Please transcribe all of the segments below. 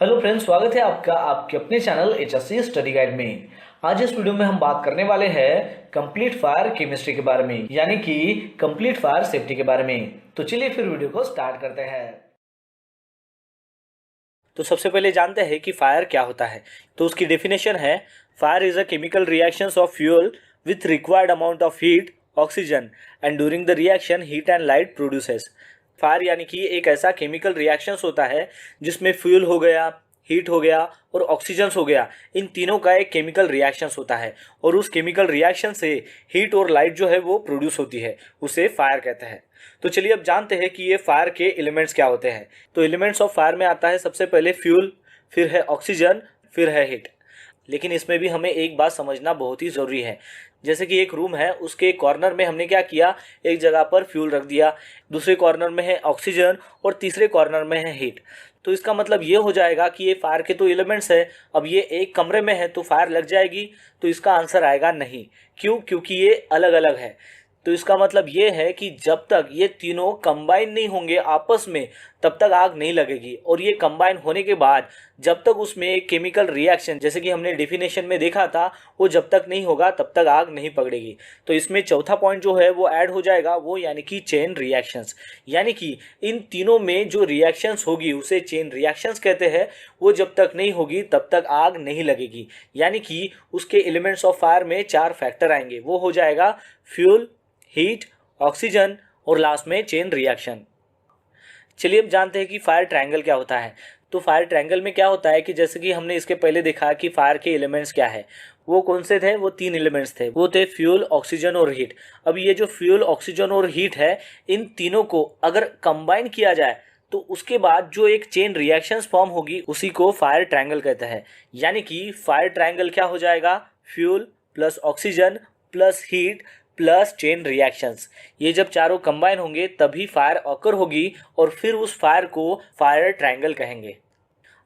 Hello friends, स्वागत है आपका आपके अपने चैनल एचएससी स्टडी गाइड में। आज इस वीडियो में हम बात करने वाले हैं कंप्लीट फायर केमिस्ट्री के बारे में, यानी कि कंप्लीट फायर सेफ्टी के बारे में। तो चलिए फिर वीडियो को स्टार्ट करते हैं। तो सबसे पहले जानते हैं कि फायर क्या होता है। तो उसकी डेफिनेशन है, fire is a chemical reactions of fuel with required amount of heat, oxygen and during the reaction heat and light produces. Fire यानी कि एक ऐसा केमिकल रिएक्शंस होता है जिसमें फ्यूल हो गया, हीट हो गया और ऑक्सीजन हो गया, इन तीनों का एक केमिकल रिएक्शंस होता है और उस केमिकल रिएक्शन से हीट और लाइट जो है वो प्रोड्यूस होती है, उसे फायर कहते हैं। तो चलिए अब जानते हैं कि ये फायर के एलिमेंट्स क्या होते हैं। तो एलिमेंट्स ऑफ फायर में आता है सबसे पहले फ्यूल, फिर है ऑक्सीजन, फिर है हीट। लेकिन इसमें भी हमें एक बात समझना बहुत ही ज़रूरी है। जैसे कि एक रूम है, उसके कॉर्नर में हमने क्या किया, एक जगह पर फ्यूल रख दिया, दूसरे कॉर्नर में है ऑक्सीजन और तीसरे कॉर्नर में है हीट। तो इसका मतलब ये हो जाएगा कि ये फायर के तो एलिमेंट्स है। अब ये एक कमरे में है तो फायर लग जाएगी, तो इसका आंसर आएगा नहीं। क्यों? क्योंकि ये अलग अलग है। तो इसका मतलब ये है कि जब तक ये तीनों कंबाइन नहीं होंगे आपस में, तब तक आग नहीं लगेगी। और ये कंबाइन होने के बाद जब तक उसमें एक केमिकल रिएक्शन, जैसे कि हमने डेफिनेशन में देखा था, वो जब तक नहीं होगा तब तक आग नहीं पकड़ेगी। तो इसमें चौथा पॉइंट जो है वो ऐड हो जाएगा, वो यानी कि चेन रिएक्शंस। यानी कि इन तीनों में जो रिएक्शंस होगी उसे चेन रिएक्शंस कहते हैं। वो जब तक नहीं होगी तब तक आग नहीं लगेगी। यानी कि उसके एलिमेंट्स ऑफ फायर में 4 फैक्टर आएंगे। वो हो जाएगा फ्यूल, हीट, ऑक्सीजन और लास्ट में चेन रिएक्शन। चलिए अब जानते हैं कि फायर ट्रायंगल क्या होता है। तो फायर ट्रायंगल में क्या होता है कि जैसे कि हमने इसके पहले देखा कि फायर के एलिमेंट्स क्या है, वो कौन से थे, वो 3 एलिमेंट्स थे। वो थे फ्यूल, ऑक्सीजन और हीट। अब ये जो फ्यूल, ऑक्सीजन और हीट है, इन तीनों को अगर कंबाइन किया जाए तो उसके बाद जो एक चेन रिएक्शंस फॉर्म होगी उसी को फायर ट्रायंगल कहते हैं। यानी कि फायर ट्रायंगल क्या हो जाएगा, fuel plus oxygen plus heat plus chain reactions. ये जब चारों कंबाइन होंगे तभी फायर ऑकर होगी और फिर उस फायर को फायर ट्रायंगल कहेंगे।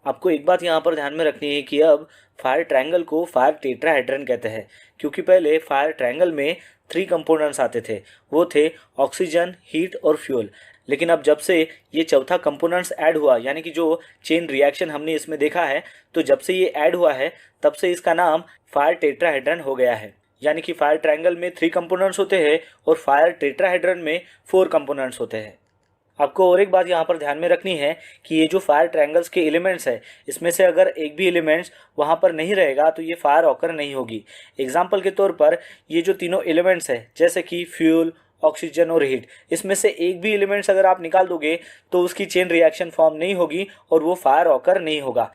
आपको एक बात यहाँ पर ध्यान में रखनी है कि अब फायर ट्रायंगल को फायर टेट्राहेड्रन कहते हैं, क्योंकि पहले फायर ट्रायंगल में 3 कंपोनेंट्स आते थे। वो थे ऑक्सीजन, हीट और फ्यूल। लेकिन अब जब से ये चौथा कंपोनेंट्स ऐड हुआ, यानी कि जो चेन रिएक्शन हमने इसमें देखा है, तो जब से ये ऐड हुआ है तब से इसका नाम फायर टेट्राहेड्रन हो गया है। यानी कि फायर ट्रायंगल में 3 कंपोनेंट्स होते हैं और फायर टेट्राहेड्रन में 4 कंपोनेंट्स होते हैं। आपको और एक बात यहाँ पर ध्यान में रखनी है कि ये जो फायर ट्रायंगल्स के एलिमेंट्स है, इसमें से अगर एक भी एलिमेंट्स वहाँ पर नहीं रहेगा तो ये फायर ऑकर नहीं होगी। एग्जाम्पल के तौर पर ये जो तीनों एलिमेंट्स है, जैसे कि फ्यूल, ऑक्सीजन और हीट, इसमें से एक भी एलिमेंट्स अगर आप निकाल दोगे तो उसकी चेन रिएक्शन फॉर्म नहीं होगी और वो फायर ऑकर नहीं होगा।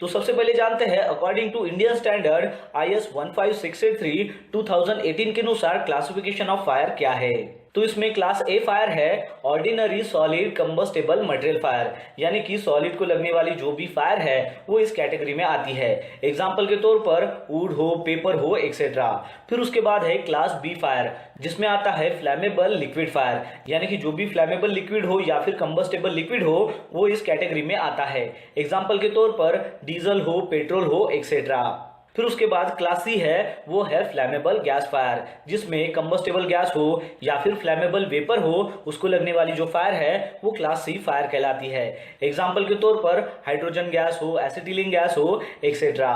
तो सबसे पहले जानते हैं, according to Indian standard IS 15683 2018 के अनुसार क्लासिफिकेशन ऑफ फायर क्या है। तो इसमें क्लास ए फायर है ordinary solid combustible material fire, यानी कि सॉलिड को लगने वाली जो भी फायर है वो इस कैटेगरी में आती है। एग्जांपल के तौर पर वुड हो, पेपर हो, एक्सेट्रा। फिर उसके बाद है क्लास बी फायर, जिसमें आता है फ्लैमेबल लिक्विड फायर, यानी कि जो भी फ्लैमेबल लिक्विड हो या फिर कंबस्टेबल लिक्विड हो वो इस कैटेगरी में आता है। एग्जाम्पल के तौर पर डीजल हो, पेट्रोल हो, एक्सेट्रा। फिर उसके बाद क्लास सी है, वो है फ्लैमेबल गैस फायर, जिसमें कंबस्टेबल गैस हो या फिर फ्लैमेबल वेपर हो, उसको लगने वाली जो फायर है वो क्लास सी फायर कहलाती है। एग्जाम्पल के तौर पर हाइड्रोजन गैस हो, एसिटिलीन गैस हो, एक्सेट्रा।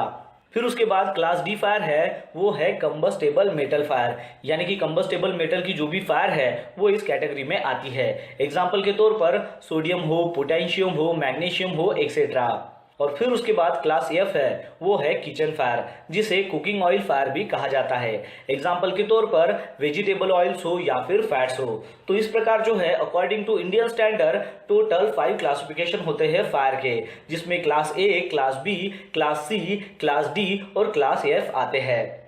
फिर उसके बाद क्लास डी फायर है, वो है कंबस्टेबल मेटल फायर, यानी कि कंबस्टेबल मेटल की जो भी फायर है वो इस कैटेगरी में आती है। एग्जाम्पल के तौर पर सोडियम हो, पोटेशियम हो, मैग्नीशियम हो, एक्सेट्रा। और फिर उसके बाद क्लास एफ है, वो है किचन फायर, जिसे कुकिंग ऑयल फायर भी कहा जाता है। एग्जाम्पल के तौर पर वेजिटेबल ऑयल्स हो या फिर फैट्स हो। तो इस प्रकार जो है according to Indian standard total 5 classification होते हैं फायर के, जिसमें class A, class B, class C, class D और क्लास एफ आते हैं।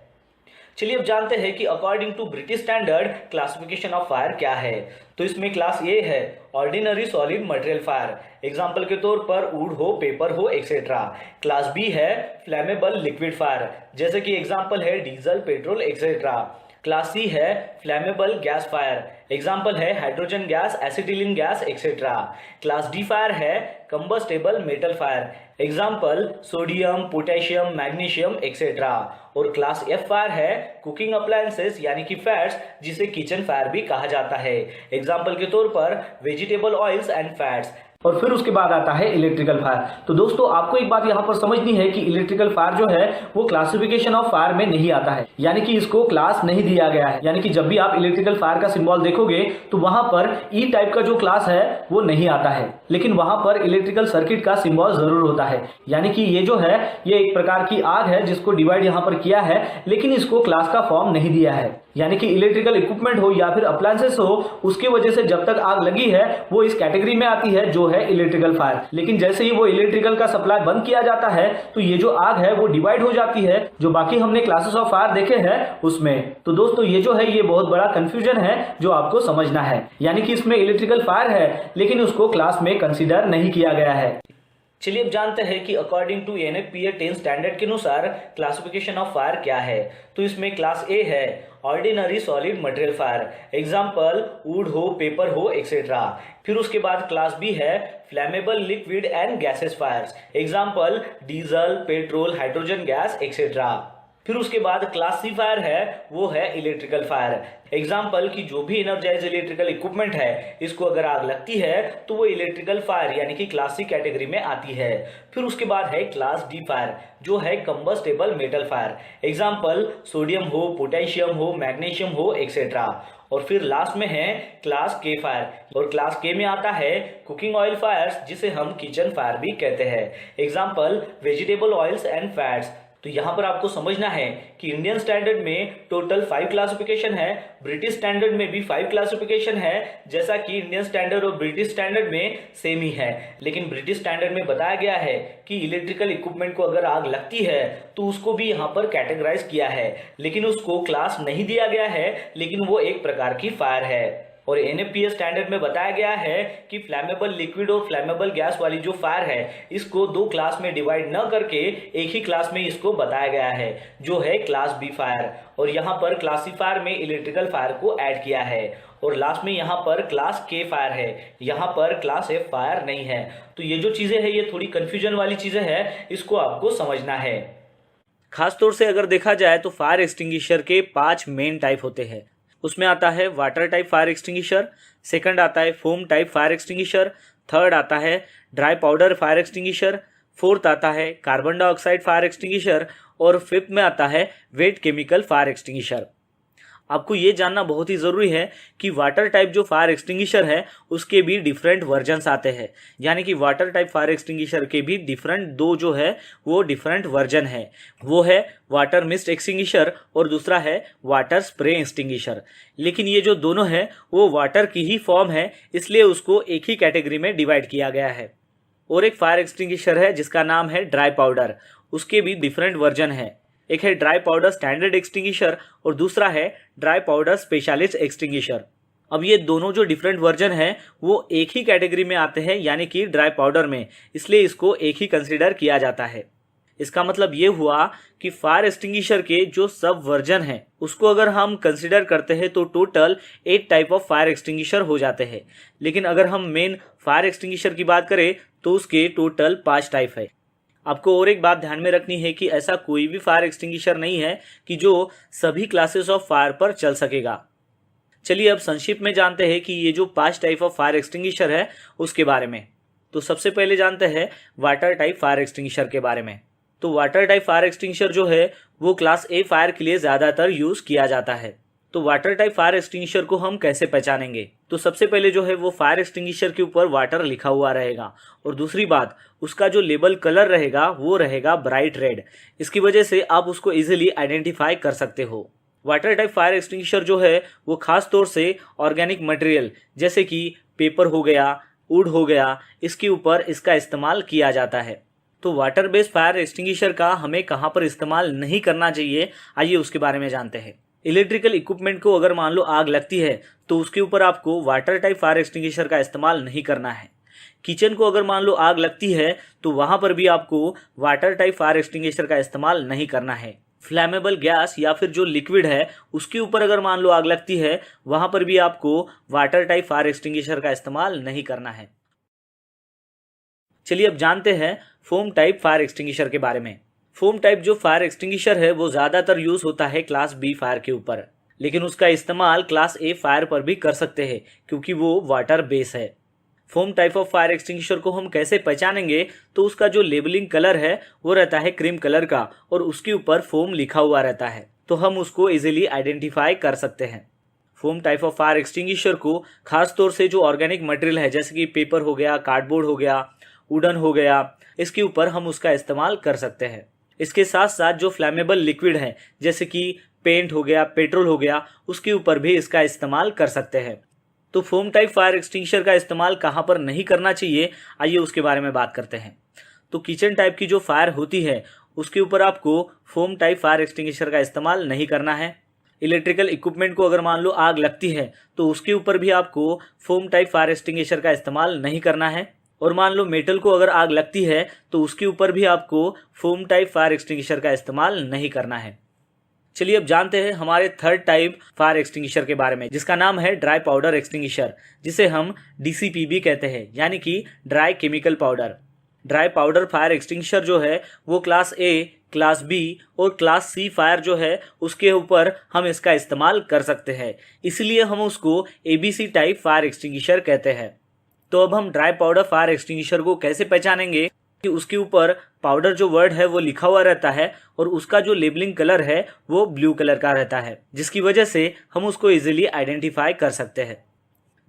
चलिए अब जानते हैं कि according to British standard classification of fire क्या है। तो इसमें क्लास ए है ordinary solid material fire, example के तौर पर वुड हो, पेपर हो, एक्सेट्रा। क्लास बी है फ्लैमेबल लिक्विड फायर, जैसे कि एग्जाम्पल है diesel, petrol, etcetera. Class C है फ्लैमेबल गैस फायर, एग्जाम्पल है hydrogen gas, acetylene gas, etcetera. Class D fire है combustible metal fire, example sodium, potassium, magnesium, etcetera. और class F fire है cooking appliances यानी कि fats, जिसे kitchen fire भी कहा जाता है। एग्जाम्पल के तौर पर वेजिटेबल ऑयल्स एंड फैट्स। और फिर उसके बाद आता है इलेक्ट्रिकल फायर। तो दोस्तों आपको एक बात यहाँ पर समझनी है कि इलेक्ट्रिकल फायर जो है वो क्लासिफिकेशन ऑफ फायर में नहीं आता है, यानी कि इसको क्लास नहीं दिया गया है। यानी कि जब भी आप इलेक्ट्रिकल फायर का सिंबल देखोगे तो वहां पर ई टाइप का जो क्लास है वो नहीं आता है, लेकिन वहां पर इलेक्ट्रिकल सर्किट का सिंबल जरूर होता है। यानी कि ये जो है ये एक प्रकार की आग है जिसको डिवाइड यहाँ पर किया है, लेकिन इसको क्लास का फॉर्म नहीं दिया है। यानी कि इलेक्ट्रिकल इक्विपमेंट हो या फिर अप्लायंसेस हो, उसकी वजह से जब तक आग लगी है वो इस कैटेगरी में आती है जो है इलेक्ट्रिकल फायर। लेकिन जैसे ही वो इलेक्ट्रिकल का सप्लाई बंद किया जाता है तो ये जो आग है वो डिवाइड हो जाती है जो बाकी हमने क्लासेस ऑफ फायर देखे हैं उसमें। तो दोस्तों ये जो है ये बहुत बड़ा कंफ्यूजन है जो आपको समझना है। यानी कि इसमें इलेक्ट्रिकल फायर है लेकिन उसको क्लास में कंसीडर नहीं किया गया है। चलिए अब जानते हैं कि अकॉर्डिंग टू NFPA 10 स्टैंडर्ड के अनुसार क्लासिफिकेशन ऑफ फायर क्या है। तो इसमें क्लास ए है ordinary solid material fire, example wood हो, पेपर हो, एक्सेट्रा। फिर उसके बाद क्लास बी है flammable liquid and gases fires, example diesel, petrol, hydrogen gas, etcetera. फिर उसके बाद क्लास सी फायर है वो है इलेक्ट्रिकल फायर, एग्जाम्पल कि जो भी एनर्जाइज इलेक्ट्रिकल इक्विपमेंट है इसको अगर आग लगती है तो वो इलेक्ट्रिकल फायर यानी कि क्लास सी कैटेगरी में आती है। फिर उसके बाद है क्लास डी फायर जो है combustible metal fire, example sodium हो, पोटेशियम हो, मैग्नीशियम हो, एक्सेट्रा। और फिर लास्ट में है क्लास के फायर, और क्लास के में आता है कुकिंग ऑयल फायर्स जिसे हम किचन फायर भी कहते हैं, example vegetable oils and fats. तो यहाँ पर आपको समझना है कि इंडियन स्टैंडर्ड में टोटल 5 क्लासिफिकेशन है, ब्रिटिश स्टैंडर्ड में भी 5 क्लासिफिकेशन है, जैसा कि इंडियन स्टैंडर्ड और ब्रिटिश स्टैंडर्ड में सेम ही है। लेकिन ब्रिटिश स्टैंडर्ड में बताया गया है कि इलेक्ट्रिकल इक्विपमेंट को अगर आग लगती है तो उसको भी यहाँ पर कैटेगराइज किया है, लेकिन उसको क्लास नहीं दिया गया है, लेकिन वो एक प्रकार की फायर है। और NFPA स्टैंडर्ड में बताया गया है कि फ्लैमेबल लिक्विड और फ्लैमेबल गैस वाली जो फायर है इसको 2 क्लास में डिवाइड न करके एक ही क्लास में इसको बताया गया है जो है क्लास बी फायर। और यहाँ पर क्लास सी फायर में इलेक्ट्रिकल फायर को ऐड किया है। और लास्ट में यहाँ पर क्लास के फायर है, यहाँ पर क्लास एफ फायर नहीं है। तो ये जो चीजें हैं ये थोड़ी कंफ्यूजन वाली चीजें हैं, इसको आपको समझना है। खासतौर से अगर देखा जाए तो फायर एक्सटिंग्विशर के 5 मेन टाइप होते हैं। उसमें आता है water type fire extinguisher, second आता है foam type fire extinguisher, third आता है dry powder fire extinguisher, fourth आता है कार्बन डाइऑक्साइड फायर एक्सटिंग्विशर और फिफ्थ में आता है वेट केमिकल फायर एक्सटिंग्विशर। आपको ये जानना बहुत ही ज़रूरी है कि वाटर टाइप जो फायर एक्सटिंग्विशर है उसके भी डिफरेंट वर्जन्स आते हैं, यानी कि वाटर टाइप फायर एक्सटिंग्विशर के भी डिफरेंट 2 जो है वो डिफरेंट वर्जन है। वो है वाटर मिस्ट एक्सटिंग्विशर और दूसरा है वाटर स्प्रे एक्सटिंग्विशर। लेकिन ये जो दोनों है वो वाटर की ही फॉर्म है, इसलिए उसको एक ही कैटेगरी में डिवाइड किया गया है। और एक फायर एक्सटिंग्विशर है जिसका नाम है ड्राई पाउडर, उसके भी डिफरेंट वर्जन है। एक है ड्राई पाउडर स्टैंडर्ड एक्सटिंग्विशर और दूसरा है ड्राई पाउडर स्पेशलिस्ट एक्सटिंग्विशर। अब ये दोनों जो डिफरेंट वर्जन हैं वो एक ही कैटेगरी में आते हैं, यानी कि ड्राई पाउडर में, इसलिए इसको एक ही कंसीडर किया जाता है। इसका मतलब ये हुआ कि फायर एक्सटिंग्विशर के जो सब वर्जन हैं उसको अगर हम कंसीडर करते हैं तो total 8 type of fire extinguisher हो जाते हैं। लेकिन अगर हम मेन फायर एक्सटिंग्विशर की बात करें तो उसके टोटल 5 टाइप है। आपको और एक बात ध्यान में रखनी है कि ऐसा कोई भी फायर एक्सटिंग्विशर नहीं है कि जो सभी क्लासेस ऑफ फायर पर चल सकेगा। चलिए अब संक्षिप्त में जानते हैं कि ये जो 5 टाइप ऑफ फायर एक्सटिंग्विशर है उसके बारे में। तो सबसे पहले जानते हैं वाटर टाइप फायर एक्सटिंग्विशर के बारे में। तो वाटर टाइप फायर एक्सटिंग्विशर जो है वो क्लास ए फायर के लिए ज़्यादातर यूज़ किया जाता है। तो वाटर टाइप फायर एक्सटिंग्विशर को हम कैसे पहचानेंगे? तो सबसे पहले जो है वो फायर एक्सटिंग्विशर के ऊपर वाटर लिखा हुआ रहेगा, और दूसरी बात उसका जो लेबल कलर रहेगा वो रहेगा ब्राइट रेड। इसकी वजह से आप उसको इजीली आइडेंटिफाई कर सकते हो। वाटर टाइप फायर एक्सटिंग्विशर जो है वो खास तौर से ऑर्गेनिक मटेरियल जैसे कि पेपर हो गया, वुड हो गया, इसके ऊपर इसका इस्तेमाल किया जाता है। तो वाटर बेस्ड फायर एक्सटिंग्विशर का हमें कहाँ पर इस्तेमाल नहीं करना चाहिए, आइए उसके बारे में जानते हैं। इलेक्ट्रिकल इक्विपमेंट को अगर मान लो आग लगती है तो उसके ऊपर आपको वाटर टाइप फायर एक्सटिंग्विशर का इस्तेमाल नहीं करना है। किचन को अगर मान लो आग लगती है तो वहां पर भी आपको वाटर टाइप फायर एक्सटिंग्विशर का इस्तेमाल नहीं करना है। फ्लैमेबल गैस या फिर जो लिक्विड है उसके ऊपर अगर मान लो आग लगती है वहां पर भी आपको वाटर टाइप फायर एक्सटिंग्विशर का इस्तेमाल नहीं करना है। चलिए अब जानते हैं फोम टाइप फायर एक्सटिंग्विशर के बारे में। फोम टाइप जो फायर एक्सटिंग्विशर है वो ज़्यादातर यूज़ होता है क्लास बी फायर के ऊपर, लेकिन उसका इस्तेमाल क्लास ए फायर पर भी कर सकते हैं क्योंकि वो वाटर बेस है। Foam type of fire extinguisher को हम कैसे पहचानेंगे, तो उसका जो लेबलिंग कलर है वो रहता है क्रीम कलर का और उसके ऊपर फोम लिखा हुआ रहता है, तो हम उसको इजीली आइडेंटिफाई कर सकते हैं। Foam type of fire extinguisher को खास तौर से जो ऑर्गेनिक मटेरियल है जैसे कि पेपर हो गया, कार्डबोर्ड हो गया, वुडन हो गया, इसके ऊपर हम उसका इस्तेमाल कर सकते हैं। इसके साथ साथ जो फ्लैमेबल लिक्विड है जैसे कि पेंट हो गया, पेट्रोल हो गया, उसके ऊपर भी इसका इस्तेमाल कर सकते हैं। तो फोम टाइप फायर एक्सटिंग्विशर का इस्तेमाल कहाँ पर नहीं करना चाहिए, आइए उसके बारे में बात करते हैं। तो किचन टाइप की जो फायर होती है उसके ऊपर आपको फोम टाइप फायर एक्सटिंग्विशर का इस्तेमाल नहीं करना है। इलेक्ट्रिकल इक्विपमेंट को अगर मान लो आग लगती है तो उसके ऊपर भी आपको फोम टाइप फायर एक्सटिंग्विशर का इस्तेमाल नहीं करना है। और मान लो मेटल को अगर आग लगती है तो उसके ऊपर भी आपको फोम टाइप फायर एक्सटिंग्विशर का इस्तेमाल नहीं करना है। चलिए अब जानते हैं हमारे थर्ड टाइप फायर एक्सटिंग्विशर के बारे में, जिसका नाम है ड्राई पाउडर एक्सटिंग्विशर, जिसे हम DCPB कहते हैं, यानी कि dry chemical powder. Dry powder fire extinguisher जो है वो क्लास A, क्लास B और क्लास C फायर जो है उसके ऊपर हम इसका इस्तेमाल कर सकते हैं, इसलिए हम उसको ABC टाइप फायर एक्सटिंग्विशर कहते हैं। तो अब हम ड्राई पाउडर फायर एक्सटिंग्विशर को कैसे पहचानेंगे कि उसके ऊपर पाउडर जो वर्ड है वो लिखा हुआ रहता है और उसका जो लेबलिंग कलर है वो ब्लू कलर का रहता है, जिसकी वजह से हम उसको इजीली आइडेंटिफाई कर सकते हैं।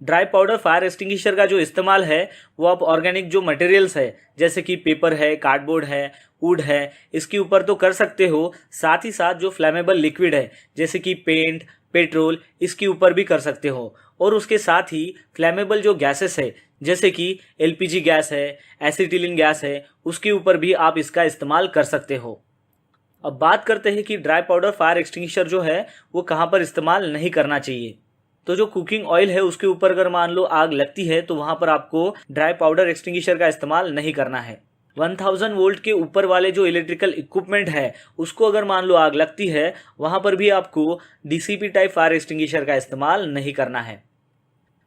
ड्राई पाउडर फायर एक्सटिंग्विशर का जो इस्तेमाल है वो आप ऑर्गेनिक जो मटेरियल्स है जैसे कि पेपर है, कार्डबोर्ड है, वुड है, इसके ऊपर तो कर सकते हो, साथ ही साथ जो फ्लैमेबल लिक्विड है जैसे कि पेंट, पेट्रोल, इसके ऊपर भी कर सकते हो। और उसके साथ ही फ्लैमेबल जो गैसेस है जैसे कि LPG गैस है, एसिटिलीन गैस है, उसके ऊपर भी आप इसका इस्तेमाल कर सकते हो। अब बात करते हैं कि ड्राई पाउडर फायर एक्सटिंग्विशर जो है वो कहाँ पर इस्तेमाल नहीं करना चाहिए। तो जो कुकिंग ऑयल है उसके ऊपर अगर मान लो आग लगती है तो वहाँ पर आपको ड्राई पाउडर एक्सटिंग्विशर का इस्तेमाल नहीं करना है। 1000 वोल्ट के ऊपर वाले जो इलेक्ट्रिकल इक्विपमेंट है उसको अगर मान लो आग लगती है वहाँ पर भी आपको DCP टाइप फायर एक्सटिंग्विशर का इस्तेमाल नहीं करना है।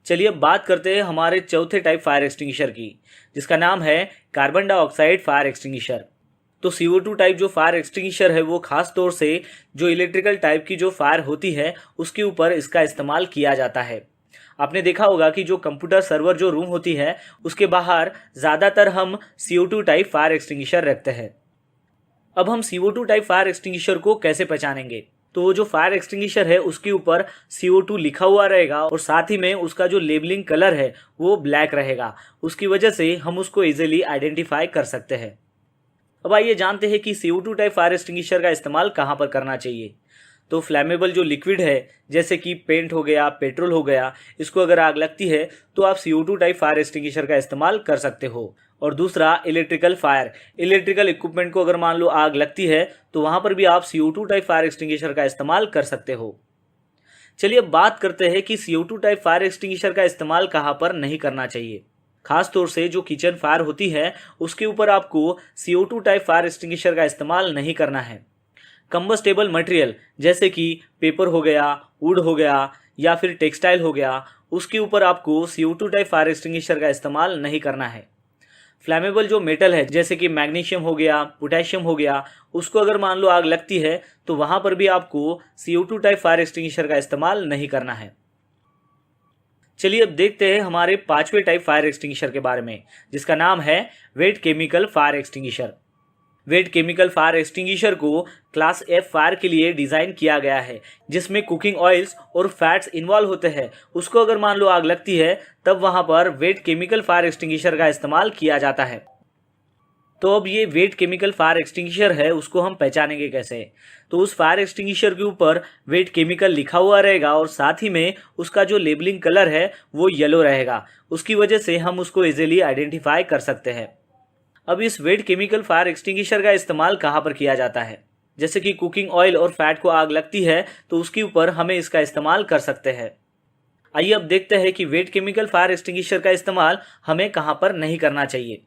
चलिए अब बात करते हैं हमारे चौथे टाइप फायर एक्सटिंग्विशर की, जिसका नाम है कार्बन डाइऑक्साइड फायर एक्सटिंग्विशर। तो CO2 टाइप जो फायर एक्सटिंग्विशर है वो खास तौर से जो इलेक्ट्रिकल टाइप की जो फायर होती है उसके ऊपर इसका इस्तेमाल किया जाता है। आपने देखा होगा कि जो कंप्यूटर सर्वर जो रूम होती है उसके बाहर ज़्यादातर हम CO2 टाइप फायर एक्सटिंग्विशर रखते हैं। अब हम CO2 टाइप फायर एक्सटिंग्विशर को कैसे पहचानेंगे, तो वो जो फायर एक्सटिंग्विशर है उसके ऊपर CO2 लिखा हुआ रहेगा और साथ ही में उसका जो लेबलिंग कलर है वो ब्लैक रहेगा, उसकी वजह से हम उसको इजीली आइडेंटिफाई कर सकते हैं। अब आइए जानते हैं कि CO2 टाइप फायर एक्सटिंग्विशर का इस्तेमाल कहाँ पर करना चाहिए। तो फ्लैमेबल जो लिक्विड है जैसे कि पेंट हो गया, पेट्रोल हो गया, इसको अगर आग लगती है तो आप CO2 टाइप फायर एक्सटिंग्विशर का इस्तेमाल कर सकते हो। और दूसरा इलेक्ट्रिकल फायर, इलेक्ट्रिकल इक्विपमेंट को अगर मान लो आग लगती है तो वहाँ पर भी आप CO2 टाइप फायर एक्सटिंग्विशर का इस्तेमाल कर सकते हो। चलिए अब बात करते हैं कि CO2 टाइप फायर एक्सटिंग्विशर का इस्तेमाल कहाँ पर नहीं करना चाहिए। खास तौर से जो किचन फायर होती है उसके ऊपर आपको CO2 टाइप फायर एक्सटिंग्विशर का इस्तेमाल नहीं करना है। कंबस्टेबल मटेरियल जैसे कि पेपर हो गया, वुड हो गया या फिर टेक्सटाइल हो गया, उसके ऊपर आपको CO2 टाइप फायर एक्सटिंग्विशर का इस्तेमाल नहीं करना है। फ्लैमेबल जो मेटल है जैसे कि मैग्नीशियम हो गया, पोटेशियम हो गया, उसको अगर मान लो आग लगती है तो वहाँ पर भी आपको CO2 टाइप फायर एक्सटिंग्विशर का इस्तेमाल नहीं करना है। चलिए अब देखते हैं हमारे पांचवें टाइप फायर एक्सटिंग्विशर के बारे में, जिसका नाम है wait chemical fire extinguisher. Wait chemical fire extinguisher को क्लास F फायर के लिए डिज़ाइन किया गया है, जिसमें कुकिंग ऑयल्स और फैट्स इन्वॉल्व होते हैं। उसको अगर मान लो आग लगती है तब वहाँ पर वेट केमिकल फायर एक्सटिंग्विशर का इस्तेमाल किया जाता है। तो अब ये वेट केमिकल फायर एक्सटिंग्विशर है उसको हम पहचानेंगे कैसे, तो उस फायर एक्सटिंग्विशर के ऊपर वेट केमिकल लिखा हुआ रहेगा और साथ ही में उसका जो लेबलिंग कलर है वो येलो रहेगा, उसकी वजह से हम उसको इजीली आइडेंटिफाई कर सकते हैं। अब इस वेट केमिकल फायर एक्सटिंग्विशर का इस्तेमाल कहाँ पर किया जाता है, जैसे कि कुकिंग ऑयल और फैट को आग लगती है तो उसके ऊपर हमें इसका इस्तेमाल कर सकते हैं। आइए अब देखते हैं कि वेट केमिकल फायर एक्सटिंग्विशर का इस्तेमाल हमें कहाँ पर नहीं करना चाहिए।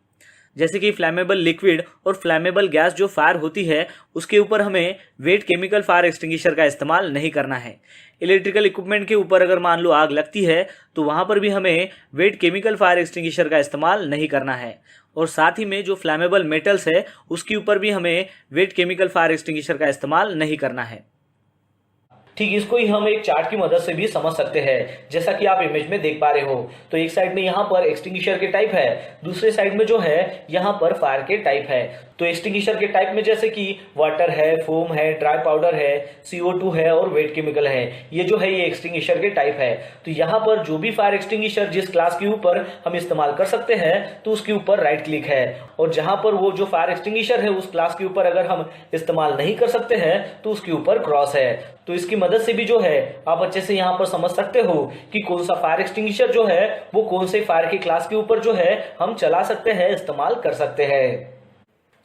जैसे कि फ्लैमेबल लिक्विड और फ्लैमेबल गैस जो फायर होती है उसके ऊपर हमें वेट केमिकल फायर एक्सटिंग्विशर का इस्तेमाल नहीं करना है। इलेक्ट्रिकल इक्विपमेंट के ऊपर अगर मान लो आग लगती है तो वहाँ पर भी हमें वेट केमिकल फायर एक्सटिंग्विशर का इस्तेमाल नहीं करना है। और साथ ही में जो फ्लैमेबल मेटल्स है उसके ऊपर भी हमें वेट केमिकल फायर एक्सटिंग्विशर का इस्तेमाल नहीं करना है। ठीक इसको ही हम एक चार्ट की मदद से भी समझ सकते हैं, जैसा कि आप इमेज में देख पा रहे हो। तो एक साइड में यहाँ पर एक्सटिंग्विशर के टाइप है, दूसरे साइड में जो है यहाँ पर फायर के टाइप है। तो एक्सटिंग्विशर के टाइप में जैसे कि वाटर है, फोम है, ड्राई पाउडर है, CO2 है और वेट केमिकल है, ये जो है ये एक्सटिंग्विशर के टाइप है। तो यहाँ पर जो भी फायर एक्सटिंग्विशर जिस क्लास के ऊपर हम इस्तेमाल कर सकते हैं तो उसके ऊपर राइट क्लिक है, और जहां पर वो जो फायर एक्सटिंग्विशर है उस क्लास के ऊपर अगर हम इस्तेमाल नहीं कर सकते हैं तो उसके ऊपर क्रॉस है। तो इसकी मदद से भी जो है आप अच्छे से यहाँ पर समझ सकते हो कि कौन सा फायर एक्सटिंग्विशर जो है वो कौन से फायर की क्लास के ऊपर जो है हम चला सकते हैं, इस्तेमाल कर सकते हैं।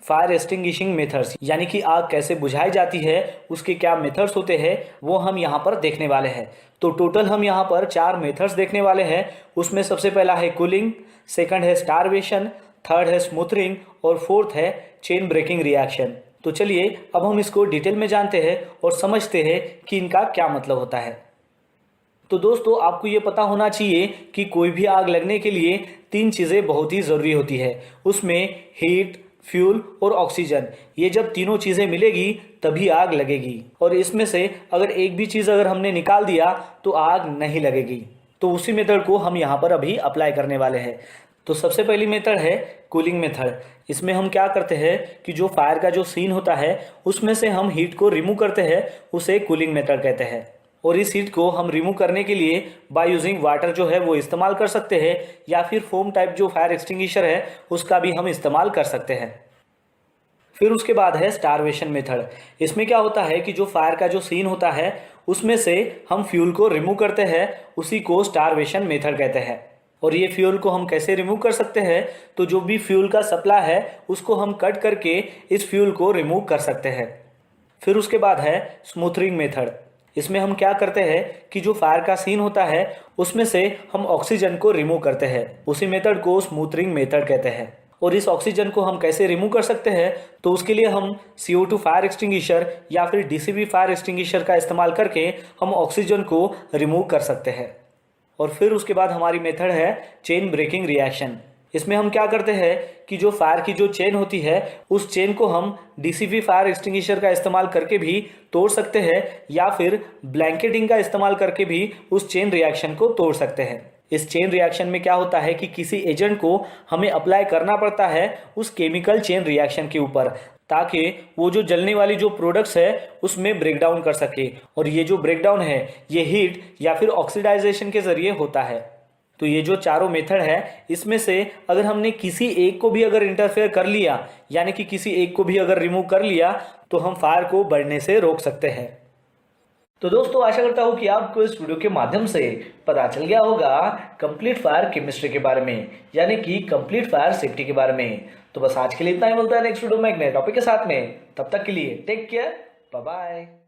फायर एक्सटिंग्विशिंग मेथड्स यानी कि आग कैसे बुझाई जाती है, उसके क्या मेथड्स होते हैं वो हम यहाँ पर देखने वाले हैं। तो टोटल हम यहाँ पर 4 मेथड्स देखने वाले हैं। उसमें सबसे पहला है कूलिंग, सेकंड है स्टारवेशन, थर्ड है स्मूथरिंग और फोर्थ है चेन ब्रेकिंग रिएक्शन। तो चलिए अब हम इसको डिटेल में जानते हैं और समझते हैं कि इनका क्या मतलब होता है। तो दोस्तों आपको ये पता होना चाहिए कि कोई भी आग लगने के लिए 3 चीज़ें बहुत ही ज़रूरी होती है। उसमें हीट, फ्यूल और ऑक्सीजन, ये जब तीनों चीज़ें मिलेगी तभी आग लगेगी। और इसमें से अगर एक भी चीज़ अगर हमने निकाल दिया तो आग नहीं लगेगी। तो उसी मेथड को हम यहाँ पर अभी अप्लाई करने वाले हैं। तो सबसे पहली मेथड है कूलिंग मेथड। इसमें हम क्या करते हैं कि जो फायर का जो सीन होता है उसमें से हम हीट को रिमूव करते हैं, उसे कूलिंग मेथड कहते हैं। और इस हीट को हम रिमूव करने के लिए बाय यूजिंग वाटर जो है वो इस्तेमाल कर सकते हैं, या फिर फोम टाइप जो फायर एक्सटिंग्विशर है उसका भी हम इस्तेमाल कर सकते हैं। फिर उसके बाद है स्टारवेशन मेथड। इसमें क्या होता है कि जो फायर का जो सीन होता है उसमें से हम फ्यूल को रिमूव करते हैं, उसी को स्टारवेशन मेथड कहते हैं। और ये फ्यूल को हम कैसे रिमूव कर सकते हैं, तो जो भी फ्यूल का सप्लाई है उसको हम कट करके इस फ्यूल को रिमूव कर सकते हैं। फिर उसके बाद है स्मूथरिंग मेथड। इसमें हम क्या करते हैं कि जो फायर का सीन होता है उसमें से हम ऑक्सीजन को रिमूव करते हैं, उसी मेथड को स्मूथरिंग मेथड कहते हैं। और इस ऑक्सीजन को हम कैसे रिमूव कर सकते हैं, तो उसके लिए हम CO2 फायर एक्सटिंग्विशर या फिर DCV फायर एक्सटिंग्विशर का इस्तेमाल करके हम ऑक्सीजन को रिमूव कर सकते हैं। और फिर उसके बाद हमारी मेथड है चेन ब्रेकिंग रिएक्शन। इसमें हम क्या करते हैं कि जो फायर की जो चेन होती है उस चेन को हम DCV फायर एक्सटिंग्विशर का इस्तेमाल करके भी तोड़ सकते हैं, या फिर ब्लैंकेटिंग का इस्तेमाल करके भी उस चेन रिएक्शन को तोड़ सकते हैं। इस चेन रिएक्शन में क्या होता है कि किसी एजेंट को हमें अप्लाई करना पड़ता है उस केमिकल चेन रिएक्शन के ऊपर, ताकि वो जो जलने वाली जो प्रोडक्ट्स है उसमें ब्रेकडाउन कर सके। और ये जो ब्रेकडाउन है ये हीट या फिर ऑक्सीडाइजेशन के जरिए होता है। तो ये जो चारों मेथड है इसमें से अगर हमने किसी एक को भी अगर इंटरफेयर कर लिया, यानी कि किसी एक को भी अगर रिमूव कर लिया, तो हम फायर को बढ़ने से रोक सकते हैं। तो दोस्तों आशा करता हूँ कि आपको इस वीडियो के माध्यम से पता चल गया होगा कंप्लीट फायर केमिस्ट्री के बारे में, यानी कि कंप्लीट फायर सेफ्टी के बारे में। तो बस आज के लिए इतना ही, मिलता है नेक्स्ट वीडियो में एक नए टॉपिक के साथ में। तब तक के लिए टेक केयर, बाय बाय।